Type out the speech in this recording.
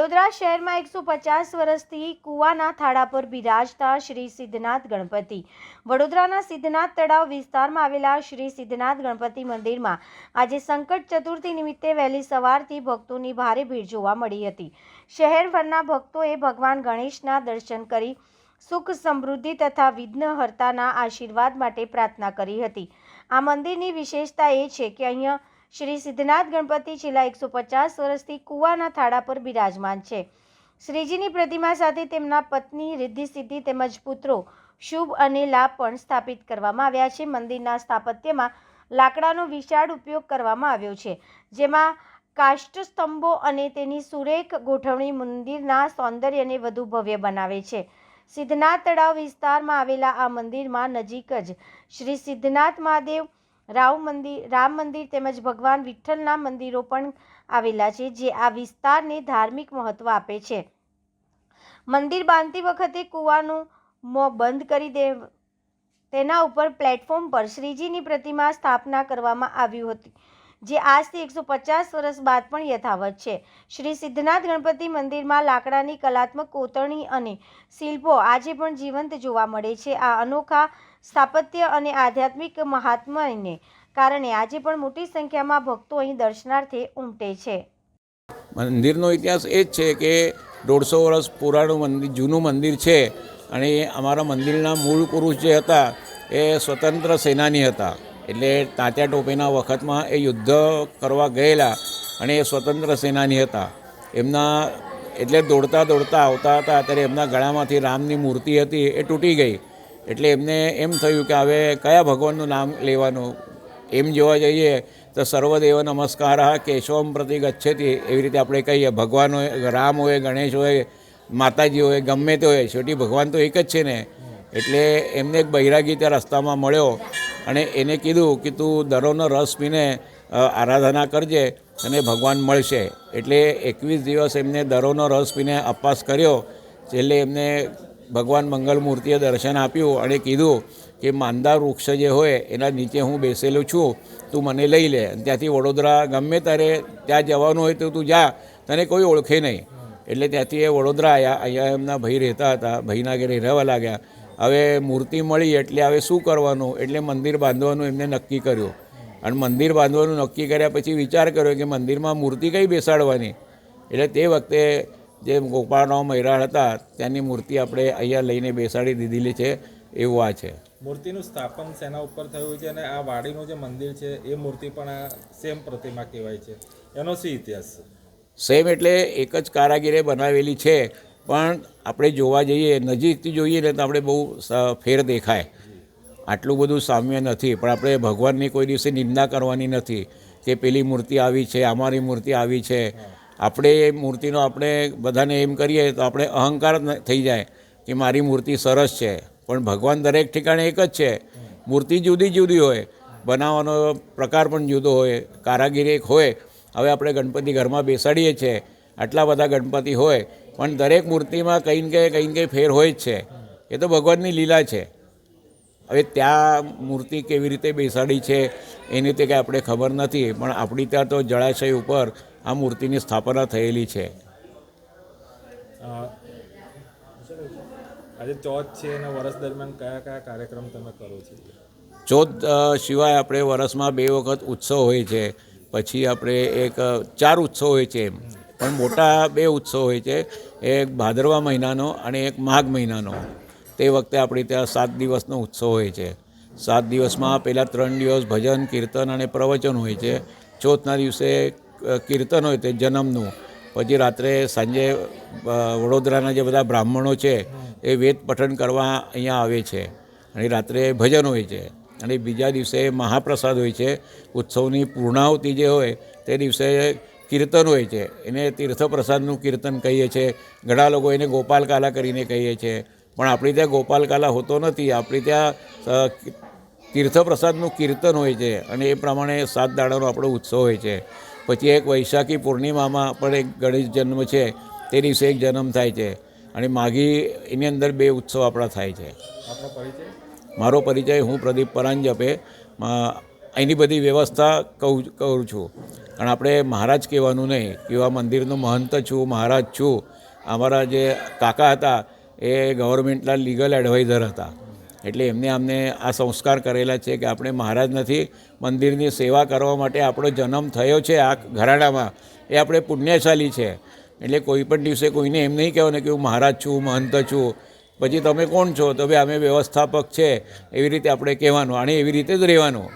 વડોદરા શહેરમાં 150 વર્ષથી કૂવાના થાળા પર બિરાજતા શ્રી સિદ્ધનાથ ગણપતિ. વડોદરાના સિદ્ધનાથ તળાવ વિસ્તારમાં આવેલા શ્રી સિદ્ધનાથ ગણપતિ મંદિરમાં આજે સંકટ ચતુર્થી નિમિત્તે વહેલી સવારથી ભક્તોની ભારે ભીડ જોવા મળી હતી. શહેરભરના ભક્તોએ ભગવાન ગણેશના દર્શન કરી સુખ સમૃદ્ધિ તથા વિઘ્નહર્તાના આશીર્વાદ માટે પ્રાર્થના કરી હતી. આ મંદિરની વિશેષતા એ છે કે અહીંયા શ્રી સિદ્ધનાથ ગણપતિ છેલ્લા 150 વર્ષથી કૂવાના થાળા પર બિરાજમાન છે. શ્રીજીની પ્રતિમા સાથે તેમના પત્ની રિદ્ધિ સિદ્ધિ તેમજ પુત્રો શુભ અને લાભ પણ સ્થાપિત કરવામાં આવ્યા છે. મંદિરના સ્થાપત્યમાં લાકડાનો વિશાળ ઉપયોગ કરવામાં આવ્યો છે, જેમાં કાષ્ઠ સ્તંભો અને તેની સુરેખ ગોઠવણી મંદિરના સૌંદર્યને વધુ ભવ્ય બનાવે છે. સિદ્ધનાથ તળાવ વિસ્તારમાં આવેલા આ મંદિરમાં નજીક જ શ્રી સિદ્ધનાથ મહાદેવ, રામ મંદિર તેમજ ભગવાન વિઠ્ઠલના મંદિરો પણ આવેલા છે, જે આ વિસ્તારને ધાર્મિક મહત્વ આપે છે. મંદિર બાંધતી વખતે કૂવાનું મોં બંધ કરી તેના ઉપર પ્લેટફોર્મ પર શ્રીજીની પ્રતિમા સ્થાપના કરવામાં આવ્યું હતું, જે આજથી 150 વર્ષ બાદ પણ યથાવત છે. શ્રી સિદ્ધનાથ ગણપતિ મંદિરમાં લાકડાની કલાત્મક કોતરણી અને શિલ્પો આજે પણ જીવંત જોવા મળે છે. આ અનોખા સ્થાપત્ય અને આધ્યાત્મિક મહાત્મ્યને કારણે આજે પણ મોટી સંખ્યામાં ભક્તો અહીં દર્શનાર્થે ઉમટે છે. મંદિરનો ઇતિહાસ એ જ છે કે 150 વર્ષ પુરાણું મંદિર, જૂનું મંદિર છે. અને અમારા મંદિરના મૂળ પુરુષ જે હતા એ સ્વતંત્ર સેનાની હતા. એટલે તાત્યા ટોપેના વખતમાં એ યુદ્ધ કરવા ગયેલા અને એ સ્વતંત્ર સેનાની હતા. એમના એટલે દોડતા આવતા હતા ત્યારે એમના ગળામાંથી રામની મૂર્તિ હતી એ તૂટી ગઈ. એટલે એમને એમ થયું કે હવે કયા ભગવાનનું નામ લેવાનું. એમ જોવા જઈએ તો સર્વદેવ નમસ્કાર કેશવમ પ્રતિ ગચ્છતિ, એવી રીતે આપણે કહીએ. ભગવાન હોય, રામ હોય, ગણેશ હોય, માતાજી હોય, ગમે તે હોય, છોટી ભગવાન તો એક જ છે ને. એટલે એમને એક બૈરાગી ત્યાં રસ્તામાં મળ્યો અને એને કીધું કે તું દરોનો રસ પીને આરાધના કરજે અને ભગવાન મળશે. એટલે 21 દિવસ એમને દરોનો રસ પીને અપવાસ કર્યો. છેલ્લે એમને ભગવાન મંગલ મૂર્તિએ દર્શન આપ્યું અને કીધું કે માંદા વૃક્ષ જે હોય એના નીચે હું બેસેલું છું, તું મને લઈ લે. ત્યાંથી વડોદરા ગમે ત્યારે ત્યાં જવાનું હોય તો તું જા, તને કોઈ ઓળખે નહીં. એટલે ત્યાંથી એ વડોદરા આવ્યા. અહીંયા એમના ભાઈ રહેતા હતા, ભાઈના ઘરે રહેવા લાગ્યા. હવે મૂર્તિ મળી એટલે હવે શું કરવાનું, એટલે મંદિર બાંધવાનું એમને નક્કી કર્યું. અને મંદિર બાંધવાનું નક્કી કર્યા પછી વિચાર કર્યો કે મંદિરમાં મૂર્તિ કઈ બેસાડવાની. એટલે તે વખતે જે ગોપાળરાવ મૈરાળ હતા ત્યાંની મૂર્તિ આપણે અહીંયા લઈને બેસાડી દીધેલી છે. એવું આ છે. મૂર્તિનું સ્થાપન શેના ઉપર થયું છે અને આ વાડીનું જે મંદિર છે એ મૂર્તિ પણ આ સેમ પ્રતિમા કહેવાય છે, એનો શું ઇતિહાસ? સેમ એટલે એક જ કારાગીરે બનાવેલી છે, પણ આપણે જોવા જઈએ, નજીકથી જોઈએ ને તો આપણે બહુ ફેર દેખાય. આટલું બધું સામ્ય નથી. પણ આપણે ભગવાનની કોઈ દિવસે નિંદા કરવાની નથી કે પેલી મૂર્તિ આવી છે, અમારી મૂર્તિ આવી છે. આપણે એ મૂર્તિનો આપણે બધાને એમ કરીએ તો આપણે અહંકાર થઈ જાય કે મારી મૂર્તિ સરસ છે. પણ ભગવાન દરેક ઠેકાણે એક જ છે. મૂર્તિ જુદી જુદી હોય, બનાવવાનો પ્રકાર પણ જુદો હોય, કારાગીરી એક હોય. હવે આપણે ગણપતિ ઘરમાં બેસાડીએ છીએ, આટલા બધા ગણપતિ હોય, પણ દરેક મૂર્તિમાં કંઈ ને ફેર હોય જ છે. એ તો ભગવાનની લીલા છે. હવે ત્યાં મૂર્તિ કેવી રીતે બેસાડી છે એની તે કંઈ આપણે ખબર નથી, પણ આપણી ત્યાં તો જળાશય ઉપર આ મૂર્તિની સ્થાપના થયેલી છે. આજે ચોથ છે અને વર્ષ દરમિયાન કયા કયા કાર્યક્રમ તમે કરો છો? ચોથ સિવાય આપણે વર્ષમાં 2 વખત ઉત્સવ હોય છે. પછી આપણે 4 ઉત્સવ હોય છે. પણ મોટા 2 ઉત્સવ હોય છે, એક ભાદરવા મહિનાનો અને એક માઘ મહિનાનો. તે વખતે આપણી ત્યાં 7 દિવસનો ઉત્સવ હોય છે. 7 દિવસમાં પહેલાં 3 દિવસ ભજન, કીર્તન અને પ્રવચન હોય છે. ચોથના દિવસે કીર્તન હોય તે જન્મનું. પછી રાત્રે સાંજે વડોદરાના જે બધા બ્રાહ્મણો છે એ વેદ પઠન કરવા અહીંયા આવે છે અને રાત્રે ભજન હોય છે. અને બીજા દિવસે મહાપ્રસાદ હોય છે. ઉત્સવની પૂર્ણાહુતિ જે હોય તે દિવસે કીર્તન હોય છે. એને તીર્થપ્રસાદનું કીર્તન કહીએ છીએ. ઘણા લોકો એને ગોપાલકાલા કરીને કહીએ છીએ, પણ આપણી ત્યાં ગોપાલકાલા હોતો નથી. આપણી ત્યાં તીર્થપ્રસાદનું કીર્તન હોય છે અને એ પ્રમાણે 7 દાડાનો આપણો ઉત્સવ હોય છે. પછી એક વૈશાખી પૂર્ણિમામાં પણ એક ગણેશ જન્મ છે, તે દિવસે એક જન્મ થાય છે. અને માઘી એની અંદર 2 ઉત્સવ આપણા થાય છે. આપનો પરિચય? મારો પરિચય, હું પ્રદીપ પરાંજપે, અહીંની બધી વ્યવસ્થા કરું છું. અને આપણે મહારાજ કહેવાનું નહીં, કેવા મંદિરનો મહંત છું, મહારાજ છું. અમારા જે કાકા હતા એ ગવર્મેન્ટના લીગલ એડવાઇઝર હતા, એટલે એમને અમને આ સંસ્કાર કરેલા છે કે આપણે મહારાજ નથી, મંદિરની સેવા કરવા માટે આપણો જન્મ થયો છે આ ઘરાણામાં, એ આપણે પુણ્યશાલી છે. એટલે કોઈ પણ દિવસે કોઈને એમ નહીં કહેવાનું કે હું મહારાજ છું, મહંત છું, પછી તમે કોણ છો? તો ભાઈ અમે વ્યવસ્થાપક છે, એવી રીતે આપણે કહેવાનું અને એવી રીતે જ રહેવાનું.